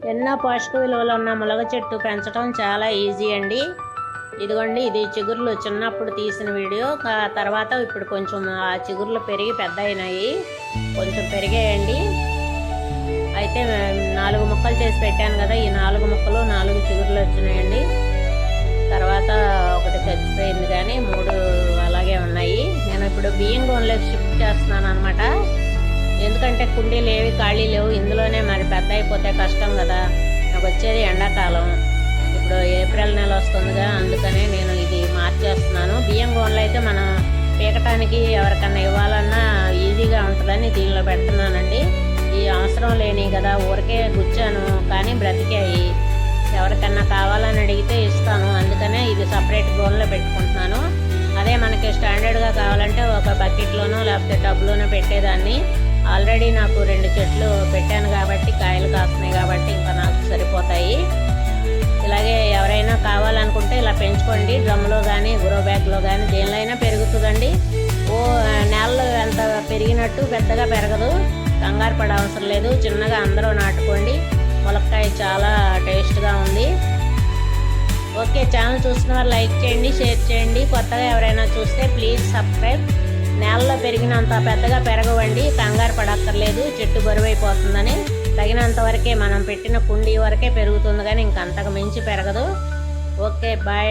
ఎన్నో పోషక విలువలు ఉన్న ములగ చెట్టు పెంచడం చాలా ఈజీ అండి. ఇదిగోండి, ఇది చిగుర్లు చిన్నప్పుడు తీసిన వీడియో. తర్వాత ఇప్పుడు కొంచెం ఆ చిగుర్లు పెరిగి పెద్ద అయినాయి, కొంచెం పెరిగాయండి. అయితే 4 ముక్కలు చేసి పెట్టాను కదా, ఈ 4 ముక్కలు 4 చిగుర్లు వచ్చినాయండి. తర్వాత ఒకటి చచ్చిపోయింది, కానీ 3 అలాగే ఉన్నాయి. నేను ఇప్పుడు బియ్యం గోన్లోకి షిఫ్ట్ చేస్తున్నాను అనమాట. ఎందుకంటే కుండీలు ఏవి ఖాళీ లేవు, ఇందులోనే మరి పెద్ద అయిపోతే కష్టం కదా. నాకు వచ్చేది ఎండాకాలం, ఇప్పుడు ఏప్రిల్ నెల వస్తుందిగా, అందుకనే నేను ఇది మార్చేస్తున్నాను. బియ్యం గోన్లు అయితే మనం పీకటానికి ఎవరికన్నా ఇవ్వాలన్నా ఈజీగా ఉంటుందని దీనిలో పెడుతున్నానండి. ఈ అవసరం లేని కదా, ఊరికే గుచ్చాను కానీ బ్రతికాయి. ఎవరికన్నా కావాలని అడిగితే ఇస్తాను, అందుకనే ఇది సపరేట్ గోన్లో పెట్టుకుంటున్నాను. అదే మనకి స్టాండర్డ్గా కావాలంటే ఒక బకెట్లోనో లేకపోతే టబ్లోనో పెట్టేదాన్ని. ఆల్రెడీ నాకు 2 చెట్లు పెట్టాను కాబట్టి, కాయలు కాస్తున్నాయి కాబట్టి ఇంకా నాకు సరిపోతాయి. ఇలాగే ఎవరైనా కావాలనుకుంటే ఇలా పెంచుకోండి. డ్రమ్లో కానీ గ్రో బ్యాగ్లో కానీ దేనిలో అయినా పెరుగుతుందండి. నేలలో ఎంత పెరిగినట్టు పెద్దగా పెరగదు, కంగారు పడే అవసరం లేదు. చిన్నగా అందరూ నాటుకోండి. ములక్కాయ చాలా టేస్ట్గా ఉంది. ఓకే, ఛానల్ చూస్తున్న వారు లైక్ చేయండి, షేర్ చేయండి. కొత్తగా ఎవరైనా చూస్తే ప్లీజ్ సబ్స్క్రైబ్. నేలలో పెరిగినంత పెద్దగా పెరగవండి, కంగారు పడక్కర్లేదు. చెట్టు బరువైపోతుందని తగినంత వరకే, మనం పెట్టిన కుండీ వరకే పెరుగుతుంది, కానీ ఇంకంతకు మించి పెరగదు. Okay, bye.